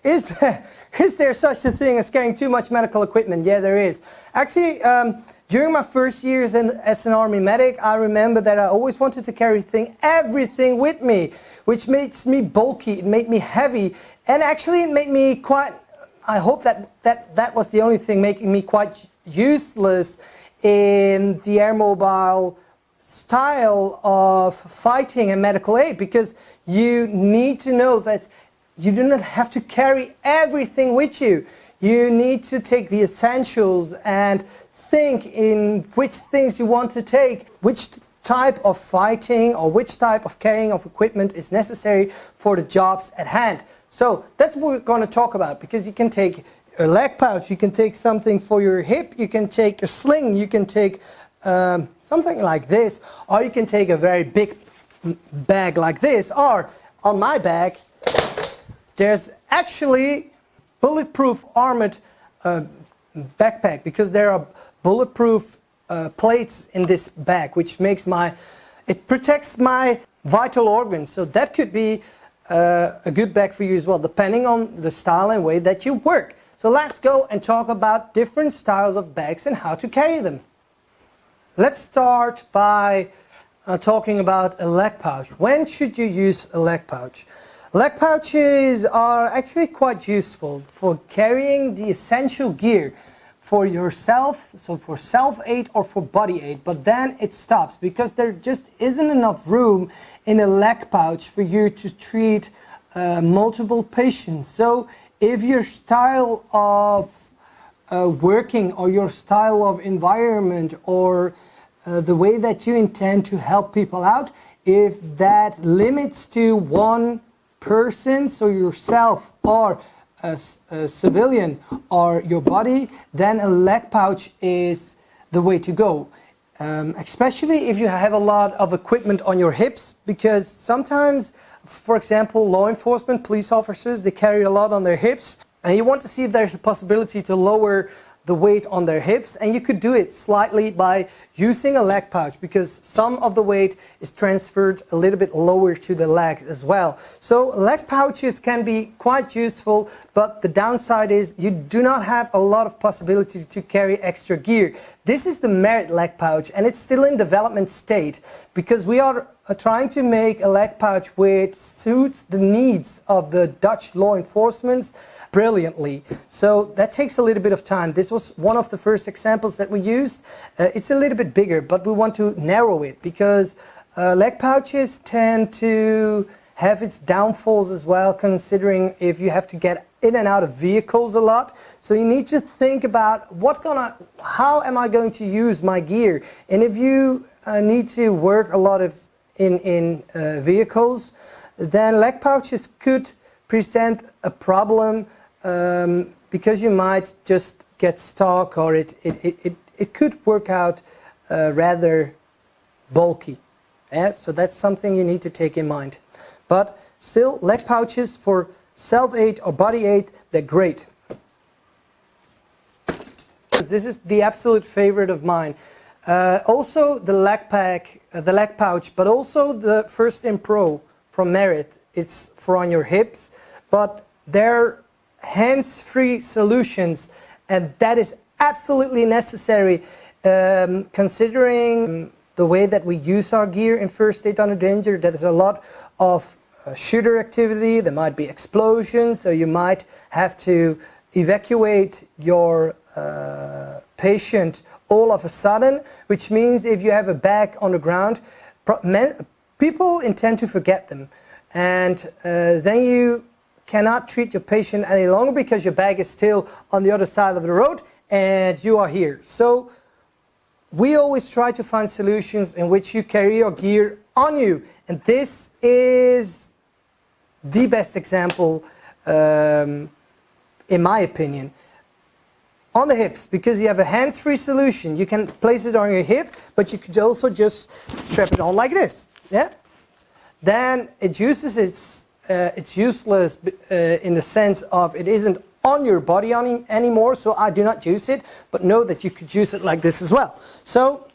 Is there such a thing as carrying too much medical equipment? Yeah, there is. Actually, during my first years as an Army medic, I remember that I always wanted to carry everything with me, which makes me bulky, it made me heavy, and actually it made me quite, I hope that was the only thing making me quite useless in the air mobile style of fighting and medical aid, because you need to know that you do not have to carry everything with you. You need to take the essentials and think in which things you want to take, which type of fighting or which type of carrying of equipment is necessary for the jobs at hand. So that's what we're going to talk about, because you can take a leg pouch, you can take something for your hip, you can take a sling, you can take something like this, or you can take a very big bag like this, or on my bag there's actually bulletproof armored backpack, because there are bulletproof plates in this bag, which makes it protects my vital organs. So that could be a good bag for you as well, depending on the style and way that you work. So let's go and talk about different styles of bags and how to carry them. Let's start by talking about a leg pouch. When should you use a leg pouch? Leg pouches are actually quite useful for carrying the essential gear for yourself, so for self-aid or for body aid, but then it stops because there just isn't enough room in a leg pouch for you to treat multiple patients. So if your style of working or your style of environment or the way that you intend to help people out, if that limits to one person, so yourself or a civilian or your body, then a leg pouch is the way to go. Especially if you have a lot of equipment on your hips, because sometimes, for example, law enforcement, police officers, they carry a lot on their hips, and you want to see if there's a possibility to lower the weight on their hips, and you could do it slightly by using a leg pouch, because some of the weight is transferred a little bit lower to the legs as well. So leg pouches can be quite useful, but the downside is you do not have a lot of possibility to carry extra gear. This is the Merit leg pouch, and it's still in development state, because we are trying to make a leg pouch which suits the needs of the Dutch law enforcement brilliantly. So that takes a little bit of time. This was one of the first examples that we used. It's a little bit bigger, but we want to narrow it, because leg pouches tend to have its downfalls as well, considering if you have to get in and out of vehicles a lot. So you need to think about how am I going to use my gear? And if you need to work a lot in vehicles, then leg pouches could present a problem, because you might just get stuck, or it could work out rather bulky. Yeah? So that's something you need to take in mind. But still, leg pouches for self-aid or body aid, they're great. This is the absolute favorite of mine. Also the leg pouch, but also the PPE PRO from Merit. It's for on your hips, but they're hands-free solutions, and that is absolutely necessary, considering the way that we use our gear in first aid under danger. There's a lot of shooter activity, there might be explosions, so you might have to evacuate your patient all of a sudden, which means if you have a bag on the ground, people intend to forget them, and then you cannot treat your patient any longer, because your bag is still on the other side of the road and you are here. So we always try to find solutions in which you carry your gear on you, and this is the best example, in my opinion. On the hips, because you have a hands-free solution. You can place it on your hip, but you could also just strap it on like this. Yeah. Then it uses it's useless in the sense of it isn't on your body anymore, so I do not use it, but know that you could use it like this as well. So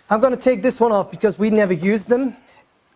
I'm going to take this one off because we never used them.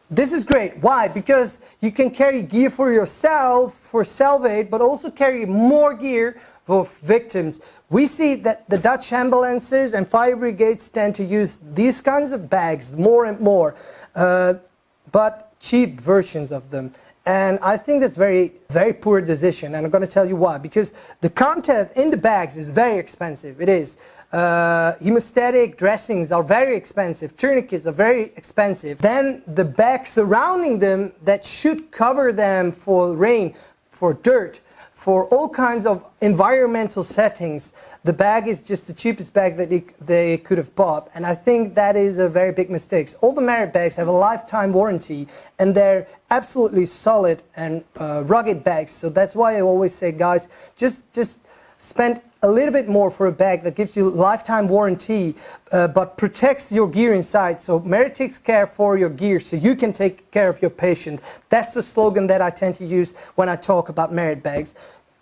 This is great. Why? Because you can carry gear for yourself, for self-aid, but also carry more gear for victims. We see that the Dutch ambulances and fire brigades tend to use these kinds of bags more and more, but cheap versions of them. And I think that's very, very poor decision, and I'm going to tell you why. Because the content in the bags is very expensive. It is. Hemostatic dressings are very expensive. Tourniquets are very expensive. Then the bag surrounding them that should cover them for rain, for dirt, for all kinds of environmental settings, the bag is just the cheapest bag that they could have bought. And I think that is a very big mistake. All the Merit bags have a lifetime warranty, and they're absolutely solid and rugged bags. So that's why I always say, guys, just spend a little bit more for a bag that gives you lifetime warranty, but protects your gear inside. So Merit takes care for your gear, so you can take care of your patient. That's the slogan that I tend to use when I talk about Merit bags.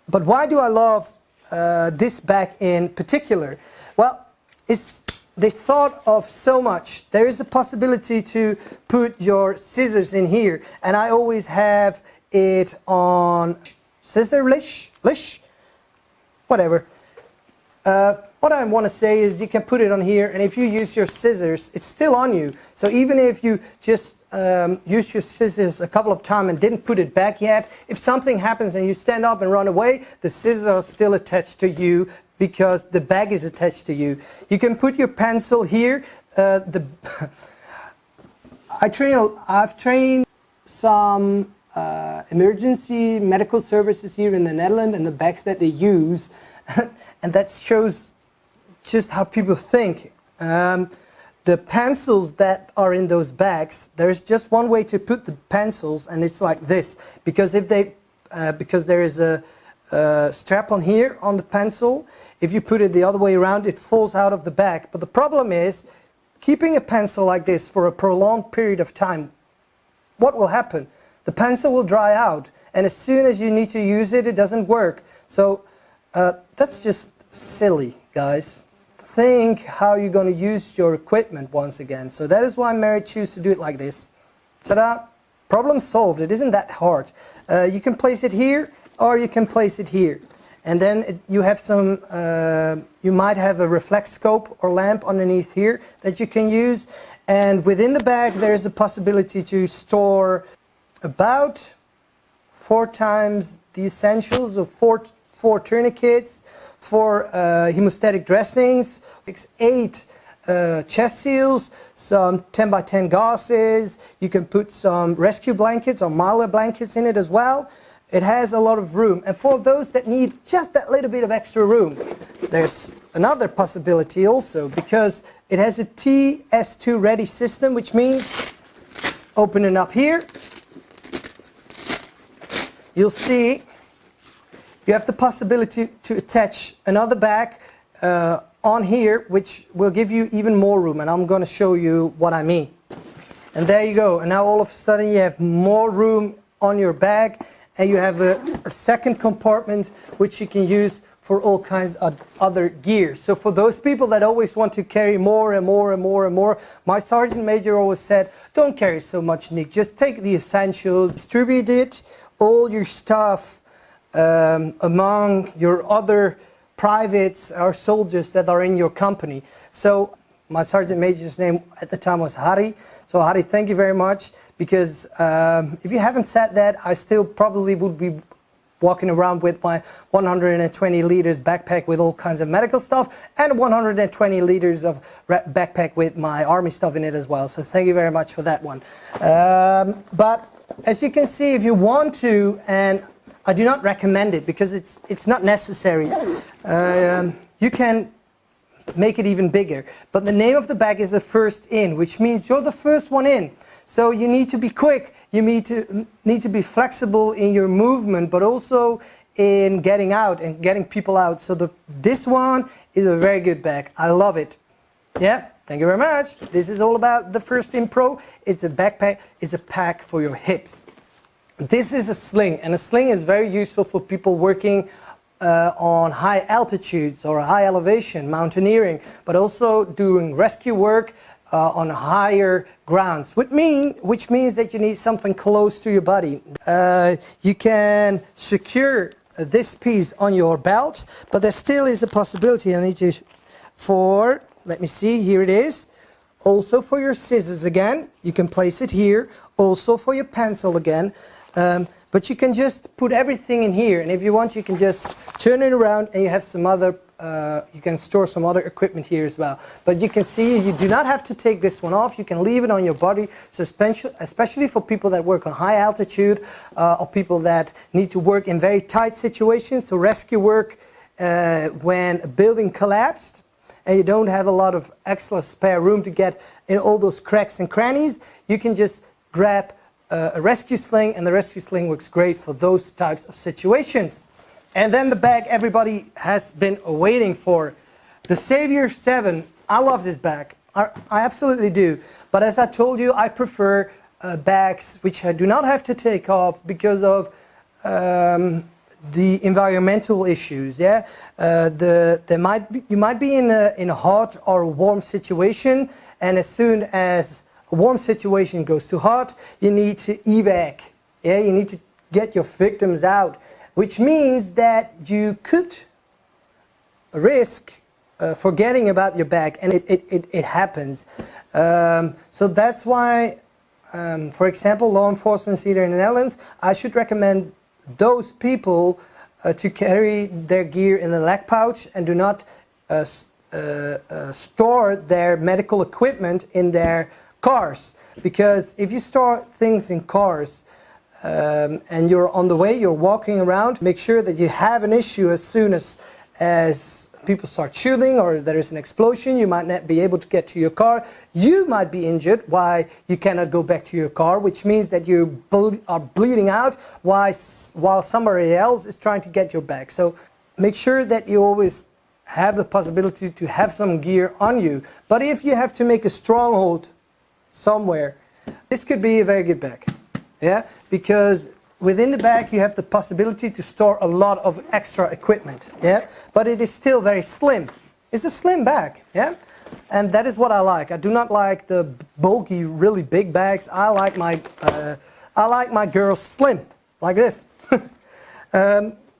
But why do I love this bag in particular? Well, they thought of so much. There is a possibility to put your scissors in here, and I always have it on scissor leash, whatever. What I want to say is you can put it on here, and if you use your scissors, it's still on you. So even if you just use your scissors a couple of times and didn't put it back yet, if something happens and you stand up and run away, the scissors are still attached to you because the bag is attached to you. You can put your pencil here. I've trained some emergency medical services here in the Netherlands, and the bags that they use and that shows just how people think. The pencils that are in those bags, there's just one way to put the pencils, and it's like this. Because because there is a strap on here on the pencil, if you put it the other way around, it falls out of the bag. But the problem is, keeping a pencil like this for a prolonged period of time, what will happen? The pencil will dry out, and as soon as you need to use it, it doesn't work. So that's just silly, guys. Think how you're going to use your equipment once again. So that is why Merit choose to do it like this. Ta-da! Problem solved. It isn't that hard. You can place it here, or you can place it here. And then you have some, you might have a reflex scope or lamp underneath here that you can use. And within the bag, there's a possibility to store about 4 times the essentials of four tourniquets, 4 hemostatic dressings, 8 chest seals, some 10 by 10 gauzes. You can put some rescue blankets or miler blankets in it as well. It has a lot of room. And for those that need just that little bit of extra room, there's another possibility also, because it has a TS2 ready system, which means opening up here, you'll see you have the possibility to attach another bag on here, which will give you even more room, and I'm going to show you what I mean. And there you go. And now all of a sudden you have more room on your bag, and you have a second compartment which you can use for all kinds of other gear. So for those people that always want to carry more and more and more and more, my sergeant major always said, don't carry so much, Nick. Just take the essentials, distribute it, all your stuff among your other privates or soldiers that are in your company. So my sergeant major's name at the time was Harry. So Harry, thank you very much, because if you haven't said that, I still probably would be walking around with my 120 liters backpack with all kinds of medical stuff, and 120 liters of backpack with my army stuff in it as well. So thank you very much for that one. But as you can see, if you want to, and I do not recommend it because it's not necessary, you can make it even bigger. But the name of the bag is the first in, which means you're the first one in. So you need to be quick, you need to be flexible in your movement, but also in getting out and getting people out. So this one is a very good bag. I love it. Yeah, thank you very much. This is all about the First In Pro. It's a backpack, it's a pack for your hips. This is a sling, and a sling is very useful for people working on high altitudes or high elevation, mountaineering, but also doing rescue work, on higher grounds, which means that you need something close to your body. You can secure this piece on your belt, but there still is a possibility. I need to, let me see, here it is. Also for your scissors again, you can place it here. Also for your pencil again. But you can just put everything in here, and if you want you can just turn it around and you have some other, you can store some other equipment here as well. But you can see you do not have to take this one off, you can leave it on your body, so especially for people that work on high altitude or people that need to work in very tight situations, so rescue work when a building collapsed and you don't have a lot of extra spare room to get in all those cracks and crannies, you can just grab a rescue sling, and the rescue sling works great for those types of situations. And then the bag everybody has been waiting for, the Savior 7. I love this bag, I absolutely do, but as I told you, I prefer bags which I do not have to take off because of the environmental issues. Yeah, you might be in a hot or warm situation, and as soon as a warm situation goes too hot, you need to evac. Yeah, you need to get your victims out, which means that you could risk forgetting about your bag, and it happens. So that's why, for example, law enforcement here in the Netherlands, I should recommend those people to carry their gear in the leg pouch and do not store their medical equipment in their cars, because if you store things in cars and you're on the way, you're walking around, make sure that you have an issue as soon as people start shooting or there is an explosion. You might not be able to get to your car, you might be injured, why you cannot go back to your car, which means that you are bleeding out while somebody else is trying to get your bag. So make sure that you always have the possibility to have some gear on you. But if you have to make a stronghold somewhere, this could be a very good bag. Yeah, because within the bag you have the possibility to store a lot of extra equipment. Yeah, but it is still very slim. It's a slim bag. Yeah, and that is what I like. I do not like the bulky, really big bags. I like my girls slim, like this.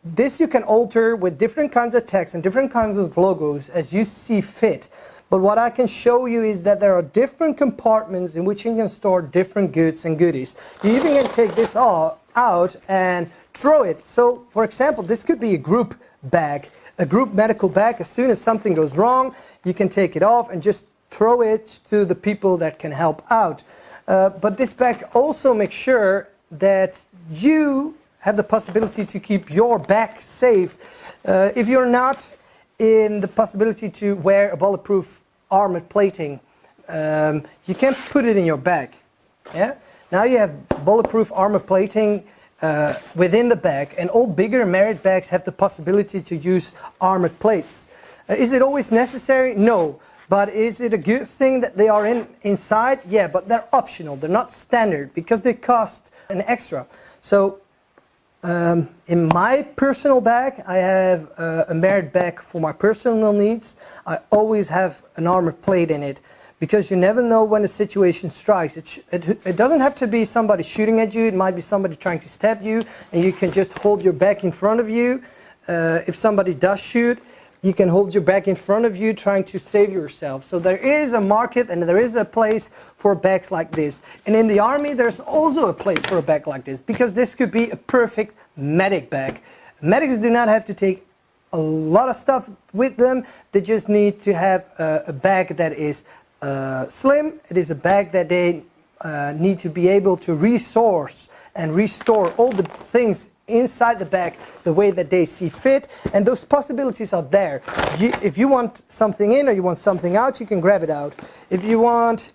This you can alter with different kinds of text and different kinds of logos as you see fit. But what I can show you is that there are different compartments in which you can store different goods and goodies. You even can take this all out and throw it. So, for example, this could be a group bag, a group medical bag. As soon as something goes wrong, you can take it off and just throw it to the people that can help out. But this bag also makes sure that you have the possibility to keep your bag safe. If you're not in the possibility to wear a bulletproof armored plating, you can put it in your bag. Yeah? Now you have bulletproof armor plating within the bag, and all bigger merit bags have the possibility to use armored plates. Is it always necessary? No. But is it a good thing that they are inside? Yeah, but they're optional. They're not standard because they cost an extra. So in my personal bag, I have a merit bag for my personal needs. I always have an armor plate in it because you never know when a situation strikes. It doesn't have to be somebody shooting at you. It might be somebody trying to stab you, and you can just hold your bag in front of you. If somebody does shoot, you can hold your bag in front of you trying to save yourself. So there is a market and there is a place for bags like this. And in the army there's also a place for a bag like this, because this could be a perfect medic bag. Medics do not have to take a lot of stuff with them. They just need to have a bag that is slim. It is a bag that they need to be able to resource and restore all the things inside the bag the way that they see fit, and those possibilities are there. If you want something in or you want something out, you can grab it out. If you want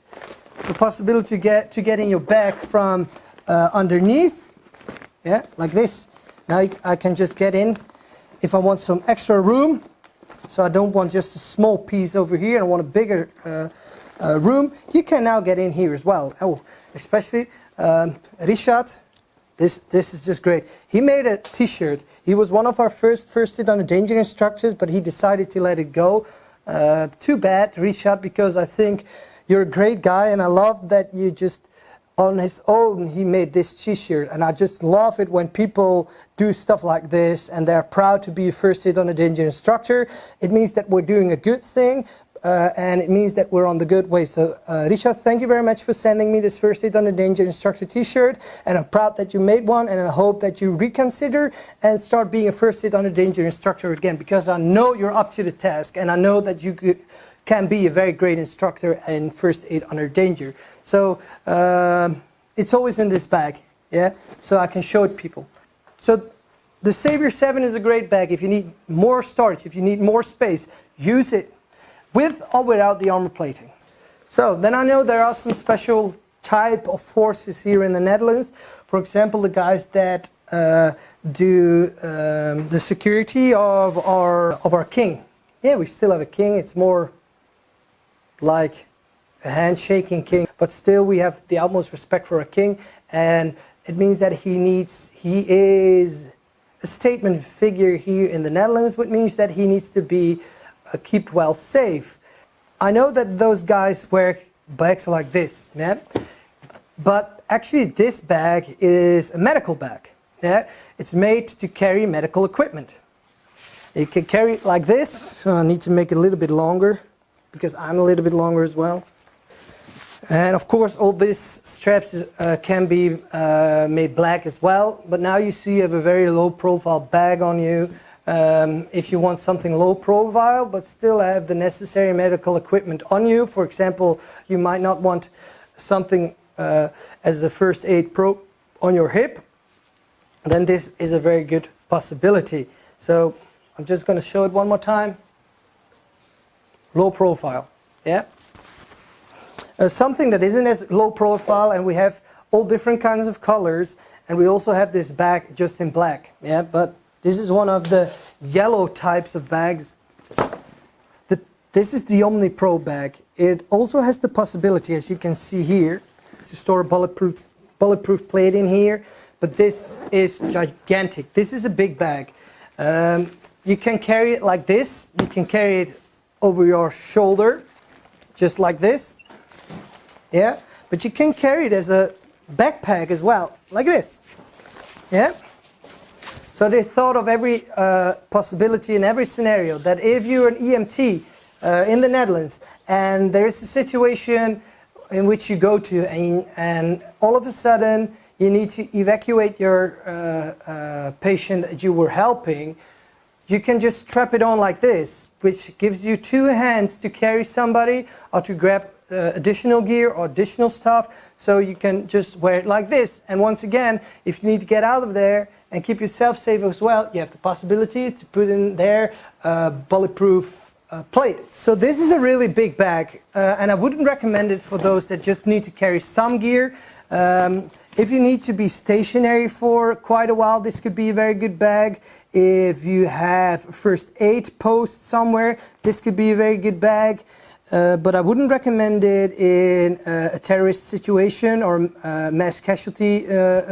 the possibility to get in your bag from underneath, yeah, like this, now I can just get in if I want some extra room. So I don't want just a small piece over here, I want a bigger room. You can now get in here as well. Oh, especially Richard. This is just great. He made a t-shirt. He was one of our first sit on the danger instructors, but he decided to let it go. Too bad, Richard, because I think you're a great guy, and I love that you just, on his own, he made this t-shirt, and I just love it when people do stuff like this and they're proud to be a first aid on a danger instructor. It means that we're doing a good thing, and it means that we're on the good way. So Richard, thank you very much for sending me this first aid on a danger instructor t-shirt, and I'm proud that you made one, and I hope that you reconsider and start being a first aid on a danger instructor again, because I know you're up to the task, and I know that you can be a very great instructor in first aid under danger. So it's always in this bag, yeah, so I can show it people. So the Savior 7 is a great bag. If you need more storage, if you need more space, use it with or without the armor plating. So then I know there are some special type of forces here in the Netherlands. For example, the guys that do the security of our king. Yeah, we still have a king. It's more like a handshaking king, but still we have the utmost respect for a king, and it means that he is a statement figure here in the Netherlands, which means that he needs to be kept well safe. I know that those guys wear bags like this, yeah, but actually this bag is a medical bag. Yeah, it's made to carry medical equipment. You can carry it like this, so I need to make it a little bit longer, because I'm a little bit longer as well. And of course all these straps can be made black as well, but now you see you have a very low profile bag on you. If you want something low profile but still have the necessary medical equipment on you, for example, you might not want something as a first aid pro on your hip, then this is a very good possibility. So I'm just going to show it one more time. Low profile, yeah. Something that isn't as low profile, and we have all different kinds of colors, and we also have this bag just in black, yeah. But this is one of the yellow types of bags. This is the Omni Pro bag. It also has the possibility, as you can see here, to store a bulletproof plate in here. But this is gigantic. This is a big bag. You can carry it like this. You can carry it over your shoulder, just like this, yeah, but you can carry it as a backpack as well, like this, yeah. So they thought of every possibility in every scenario, that if you're an EMT in the Netherlands and there is a situation in which you go to and all of a sudden you need to evacuate your patient that you were helping, you can just strap it on like this, which gives you two hands to carry somebody or to grab additional gear or additional stuff. So you can just wear it like this. And once again, if you need to get out of there and keep yourself safe as well, you have the possibility to put in there a bulletproof plate. So this is a really big bag, and I wouldn't recommend it for those that just need to carry some gear. If you need to be stationary for quite a while, this could be a very good bag. If you have a first aid post somewhere, this could be a very good bag. But I wouldn't recommend it in a terrorist situation or a mass casualty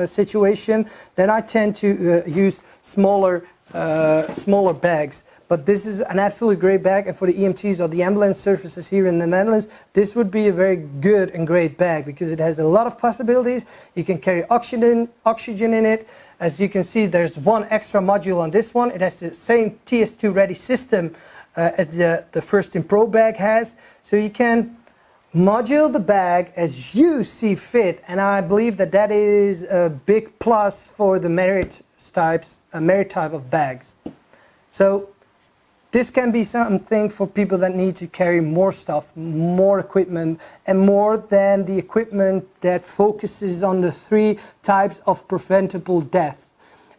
situation. Then I tend to use smaller bags. But this is an absolutely great bag, and for the EMTs or the ambulance services here in the Netherlands, this would be a very good and great bag because it has a lot of possibilities. You can carry oxygen in it. As you can see, there's one extra module on this one. It has the same TS2 ready system as the First in Pro bag has. So you can module the bag as you see fit, and I believe that that is a big plus for the merit type of bags. So this can be something for people that need to carry more stuff, more equipment, and more than the equipment that focuses on the 3 types of preventable death.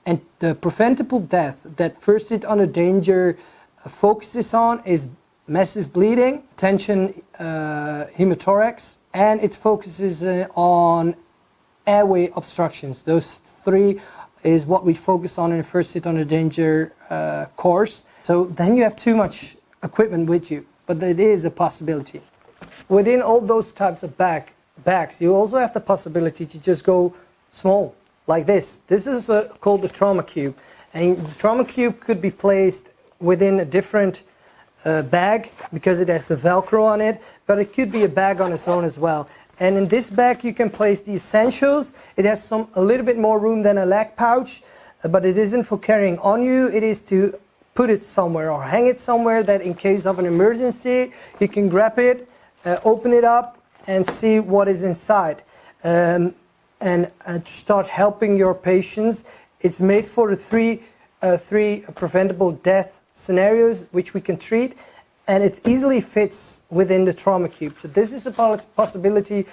And the preventable death that First Aid Under Danger focuses on is massive bleeding, tension, pneumothorax, and it focuses on airway obstructions. Those 3 is what we focus on in the First Aid Under Danger course. So then you have too much equipment with you, but it is a possibility. Within all those types of bags, you also have the possibility to just go small, like this. This is called the trauma cube, and the trauma cube could be placed within a different bag because it has the Velcro on it, but it could be a bag on its own as well. And in this bag you can place the essentials. It has a little bit more room than a leg pouch, but it isn't for carrying on you. It is to put it somewhere or hang it somewhere that in case of an emergency you can grab it, open it up and see what is inside, and start helping your patients. It's made for the three preventable death scenarios which we can treat, and it easily fits within the trauma cube. So this is a possibility.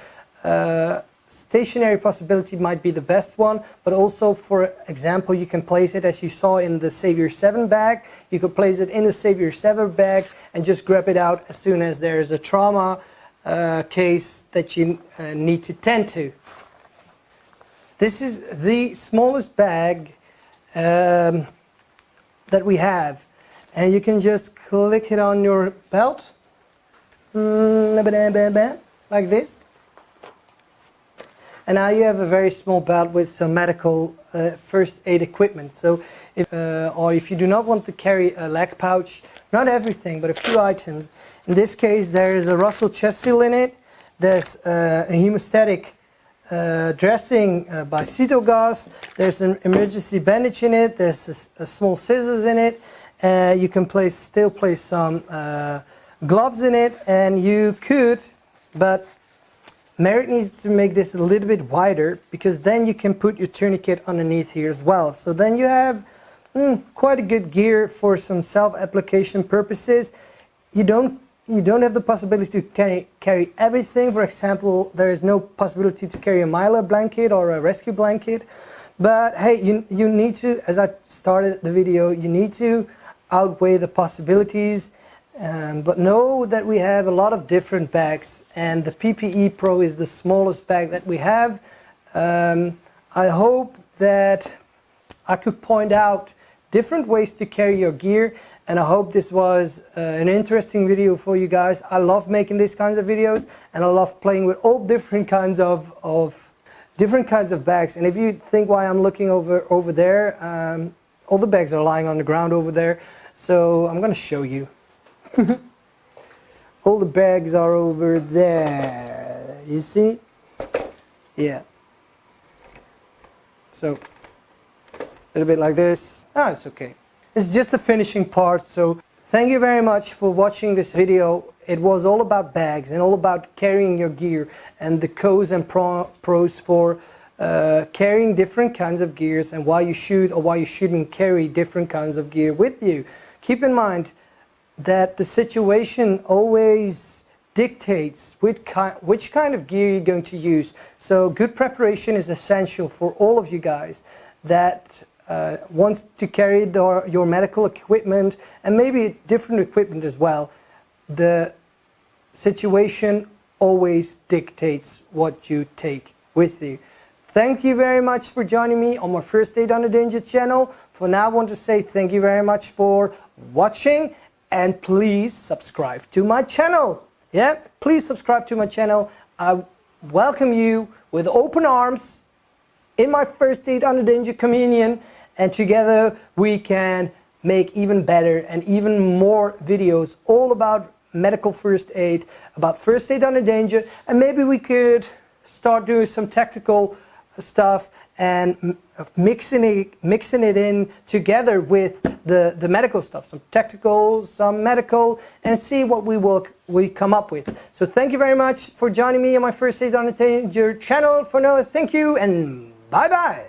Stationary possibility might be the best one, but also, for example, you can place it as you saw in the Savior 7 bag. You could place it in the Savior 7 bag and just grab it out as soon as there is a trauma case that you need to tend to. This is the smallest bag that we have, and you can just click it on your belt like this, and now you have a very small belt with some medical first aid equipment. So if you do not want to carry a leg pouch, not everything but a few items, in this case there is a Russell chest seal in it, there's a hemostatic dressing by Cytogas, there's an emergency bandage in it, there's a small scissors in it, you can still place some gloves in it, and you could, but Merit needs to make this a little bit wider because then you can put your tourniquet underneath here as well. So then you have quite a good gear for some self-application purposes. You don't have the possibility to carry everything. For example, there is no possibility to carry a Mylar blanket or a rescue blanket. But hey, you need to, as I started the video, you need to outweigh the possibilities. But know that we have a lot of different bags, and the PPE Pro is the smallest bag that we have. I hope that I could point out different ways to carry your gear, and I hope this was an interesting video for you guys. I love making these kinds of videos, and I love playing with all different kinds of bags. And if you think why I'm looking over there, all the bags are lying on the ground over there, so I'm going to show you. All the bags are over there, you see? Yeah. So, a little bit like this. Oh, it's okay. It's just the finishing part. So, thank you very much for watching this video. It was all about bags and all about carrying your gear and the cons and pros for carrying different kinds of gears, and why you should or why you shouldn't carry different kinds of gear with you. Keep in mind that the situation always dictates which kind of gear you're going to use. So good preparation is essential for all of you guys that wants to carry your medical equipment, and maybe different equipment as well. The situation always dictates what you take with you. Thank you very much for joining me on my First Aid Under Danger channel. For now, I want to say thank you very much for watching. And please subscribe to my channel. Yeah, please subscribe to my channel. I welcome you with open arms in my First Aid Under Danger communion, and together we can make even better and even more videos all about medical first aid, about first aid under danger, and maybe we could start doing some tactical stuff and mixing it in together with the medical stuff, some tactical, some medical, and see what we come up with. So thank you very much for joining me on my First Aid Under Danger channel. For now, thank you and bye bye.